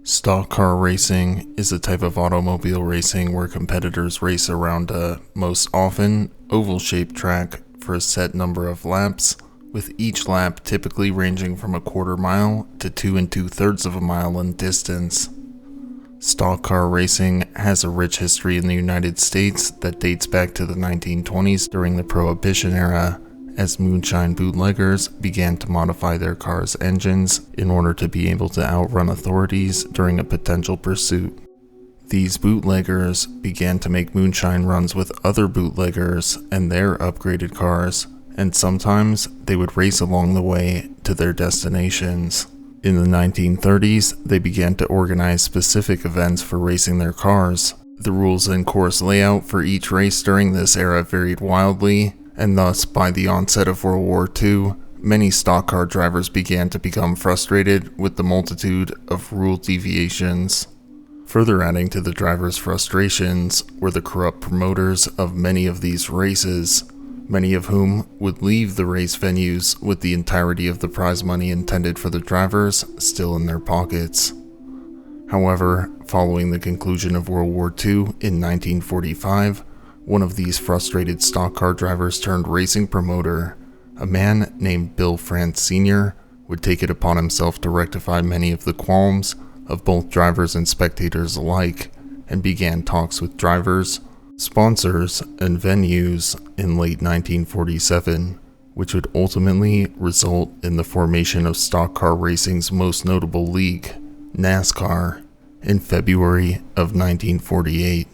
Stock car racing is a type of automobile racing where competitors race around a, most often, oval-shaped track for a set number of laps, with each lap typically ranging from a quarter mile to 2 2/3 of a mile in distance. Stock car racing has a rich history in the United States that dates back to the 1920s during the Prohibition era, as moonshine bootleggers began to modify their cars' engines in order to be able to outrun authorities during a potential pursuit. These bootleggers began to make moonshine runs with other bootleggers and their upgraded cars, and sometimes they would race along the way to their destinations. In the 1930s, they began to organize specific events for racing their cars. The rules and course layout for each race during this era varied wildly, and thus, by the onset of World War II, many stock car drivers began to become frustrated with the multitude of rule deviations. Further adding to the drivers' frustrations were the corrupt promoters of many of these races, many of whom would leave the race venues with the entirety of the prize money intended for the drivers still in their pockets. However, following the conclusion of World War II in 1945, one of these frustrated stock car drivers turned racing promoter, a man named Bill France Sr., would take it upon himself to rectify many of the qualms of both drivers and spectators alike, and began talks with drivers, sponsors, and venues in late 1947, which would ultimately result in the formation of stock car racing's most notable league, NASCAR, in February of 1948.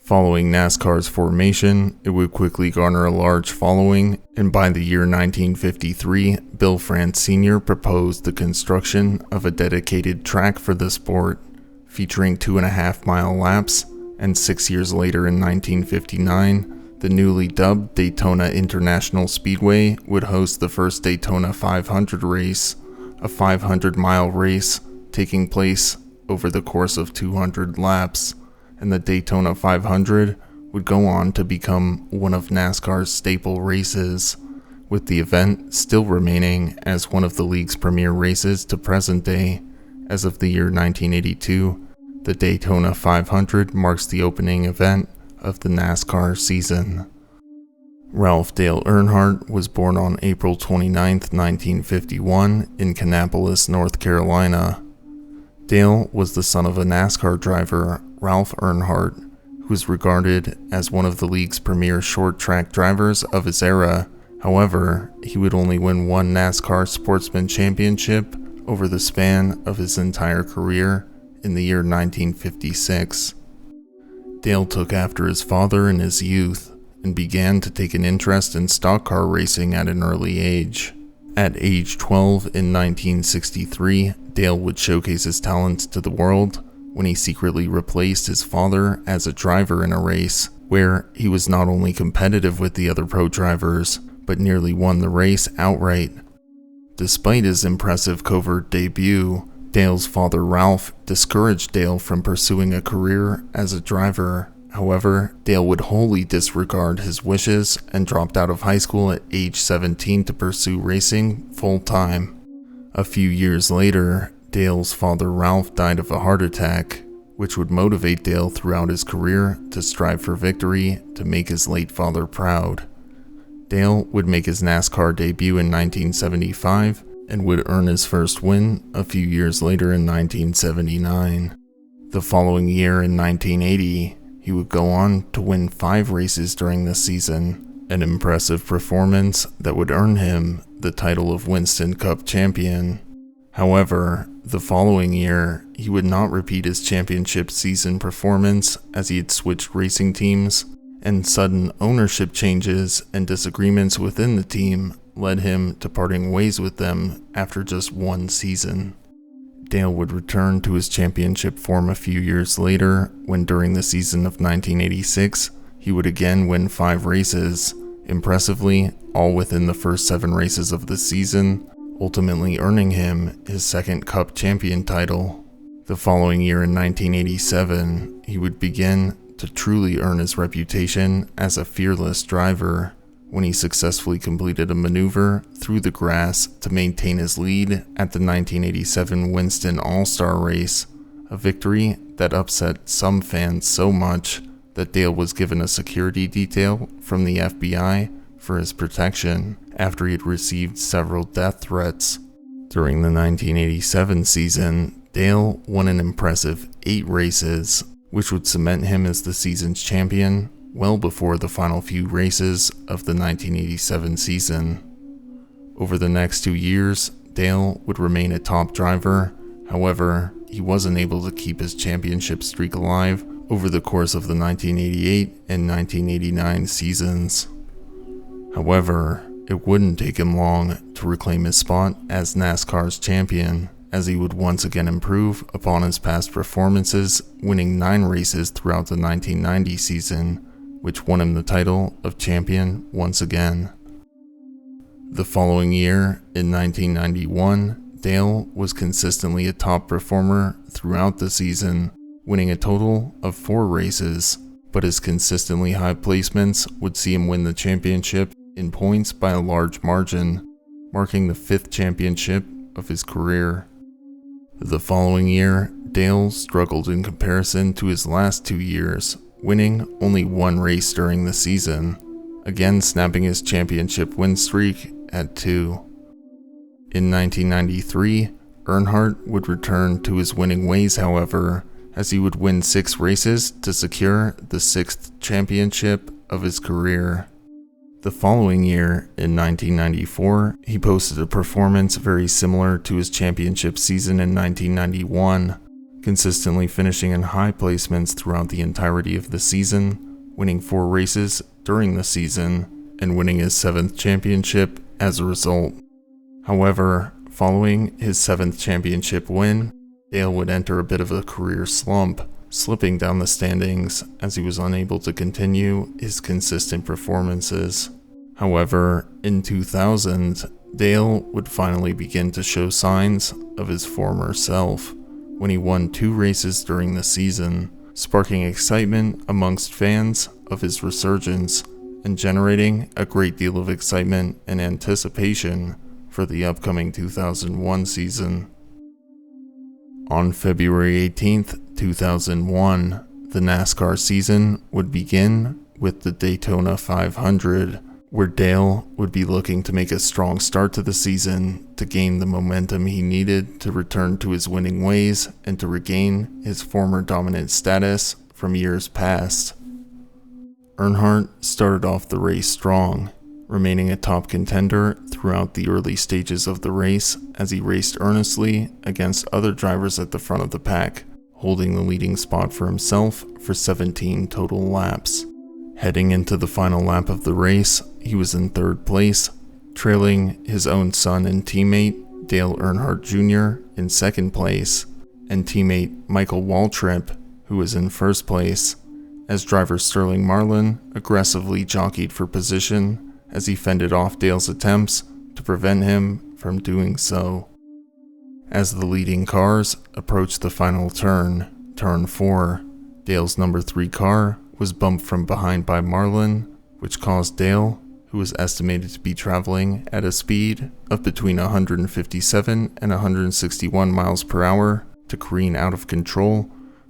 Following NASCAR's formation, it would quickly garner a large following, and by the year 1953, Bill France Sr. proposed the construction of a dedicated track for the sport, featuring 2.5-mile laps, and 6 years later in 1959, the newly dubbed Daytona International Speedway would host the first Daytona 500 race, a 500-mile race taking place over the course of 200 laps. And the Daytona 500 would go on to become one of NASCAR's staple races, with the event still remaining as one of the league's premier races to present day. As of the year 1982, the Daytona 500 marks the opening event of the NASCAR season. Ralph Dale Earnhardt was born on April 29, 1951 in Kannapolis, North Carolina. Dale was the son of a NASCAR driver, Ralph Earnhardt, who was regarded as one of the league's premier short-track drivers of his era. However, he would only win one NASCAR Sportsman Championship over the span of his entire career in the year 1956. Dale took after his father in his youth and began to take an interest in stock car racing at an early age. At age 12 in 1963, Dale would showcase his talents to the world when he secretly replaced his father as a driver in a race, where he was not only competitive with the other pro drivers, but nearly won the race outright. Despite his impressive covert debut, Dale's father Ralph discouraged Dale from pursuing a career as a driver. However, Dale would wholly disregard his wishes and dropped out of high school at age 17 to pursue racing full-time. A few years later, Dale's father Ralph died of a heart attack, which would motivate Dale throughout his career to strive for victory to make his late father proud. Dale would make his NASCAR debut in 1975 and would earn his first win a few years later in 1979. The following year in 1980, he would go on to win 5 races during the season, an impressive performance that would earn him the title of Winston Cup champion. However, the following year, he would not repeat his championship season performance as he had switched racing teams, and sudden ownership changes and disagreements within the team led him to parting ways with them after just one season. Dale would return to his championship form a few years later, when during the season of 1986, he would again win 5 races, impressively all within the first 7 races of the season, ultimately earning him his second Cup champion title. The following year in 1987, he would begin to truly earn his reputation as a fearless driver, when he successfully completed a maneuver through the grass to maintain his lead at the 1987 Winston All-Star race, a victory that upset some fans so much that Dale was given a security detail from the FBI for his protection after he had received several death threats. During the 1987 season, Dale won an impressive 8 races, which would cement him as the season's champion well before the final few races of the 1987 season. Over the next 2 years, Dale would remain a top driver. However, he wasn't able to keep his championship streak alive over the course of the 1988 and 1989 seasons. However, it wouldn't take him long to reclaim his spot as NASCAR's champion, as he would once again improve upon his past performances, winning 9 races throughout the 1990 season, which won him the title of champion once again. The following year, in 1991, Dale was consistently a top performer throughout the season, winning a total of 4 races, but his consistently high placements would see him win the championship in points by a large margin, marking the 5th championship of his career. The following year, Dale struggled in comparison to his last 2 years, winning only 1 race during the season, again snapping his championship win streak at 2. In 1993, Earnhardt would return to his winning ways, however, as he would win 6 races to secure the 6th championship of his career. The following year, in 1994, he posted a performance very similar to his championship season in 1991, consistently finishing in high placements throughout the entirety of the season, winning 4 races during the season, and winning his 7th championship as a result. However, following his 7th championship win, Dale would enter a bit of a career slump, slipping down the standings as he was unable to continue his consistent performances. However, in 2000, Dale would finally begin to show signs of his former self when he won 2 races during the season, sparking excitement amongst fans of his resurgence and generating a great deal of excitement and anticipation for the upcoming 2001 season. On February 18th, 2001, the NASCAR season would begin with the Daytona 500, where Dale would be looking to make a strong start to the season to gain the momentum he needed to return to his winning ways and to regain his former dominant status from years past. Earnhardt started off the race strong, remaining a top contender throughout the early stages of the race as he raced earnestly against other drivers at the front of the pack, holding the leading spot for himself for 17 total laps. Heading into the final lap of the race, he was in 3rd place, trailing his own son and teammate Dale Earnhardt Jr. in 2nd place, and teammate Michael Waltrip, who was in 1st place, as driver Sterling Marlin aggressively jockeyed for position as he fended off Dale's attempts to prevent him from doing so. As the leading cars approached the final turn, turn 4, Dale's number 3 car was bumped from behind by Marlin, which caused Dale, who was estimated to be traveling at a speed of between 157 and 161 miles per hour, to careen out of control,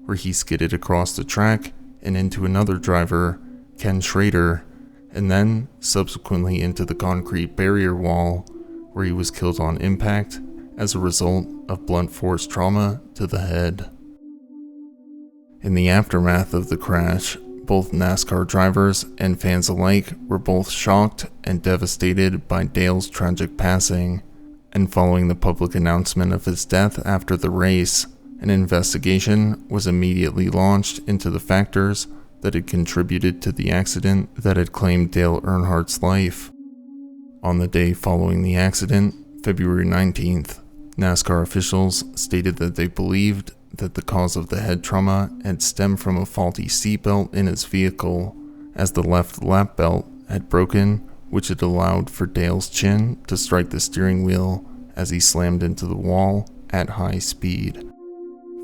where he skidded across the track and into another driver, Ken Schrader, and then subsequently into the concrete barrier wall, where he was killed on impact as a result of blunt force trauma to the head. In the aftermath of the crash, both NASCAR drivers and fans alike were both shocked and devastated by Dale's tragic passing, and following the public announcement of his death after the race, an investigation was immediately launched into the factors that had contributed to the accident that had claimed Dale Earnhardt's life. On the day following the accident, February 19th, NASCAR officials stated that they believed that the cause of the head trauma had stemmed from a faulty seatbelt in his vehicle, as the left lap belt had broken, which had allowed for Dale's chin to strike the steering wheel as he slammed into the wall at high speed.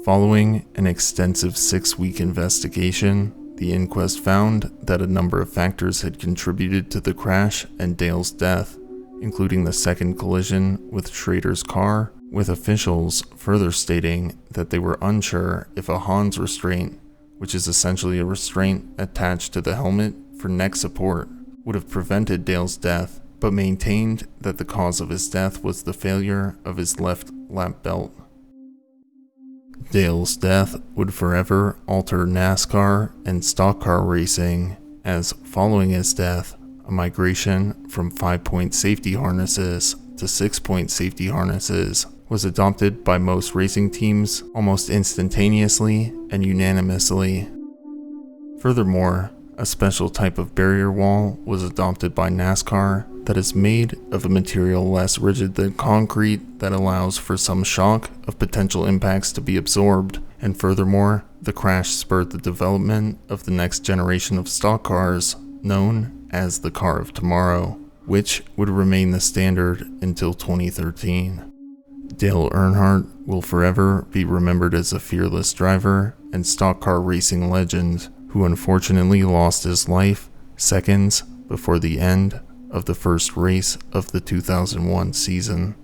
Following an extensive 6-week investigation, the inquest found that a number of factors had contributed to the crash and Dale's death, including the second collision with Schrader's car, with officials further stating that they were unsure if a Hans restraint, which is essentially a restraint attached to the helmet for neck support, would have prevented Dale's death, but maintained that the cause of his death was the failure of his left lap belt. Dale's death would forever alter NASCAR and stock car racing, as following his death, a migration from 5-point safety harnesses to 6-point safety harnesses was adopted by most racing teams almost instantaneously and unanimously. Furthermore, a special type of barrier wall was adopted by NASCAR that is made of a material less rigid than concrete that allows for some shock of potential impacts to be absorbed, and furthermore, the crash spurred the development of the next generation of stock cars, known as the car of tomorrow, which would remain the standard until 2013. Dale Earnhardt will forever be remembered as a fearless driver and stock car racing legend who unfortunately lost his life seconds before the end of the first race of the 2001 season.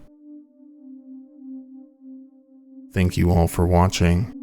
Thank you all for watching.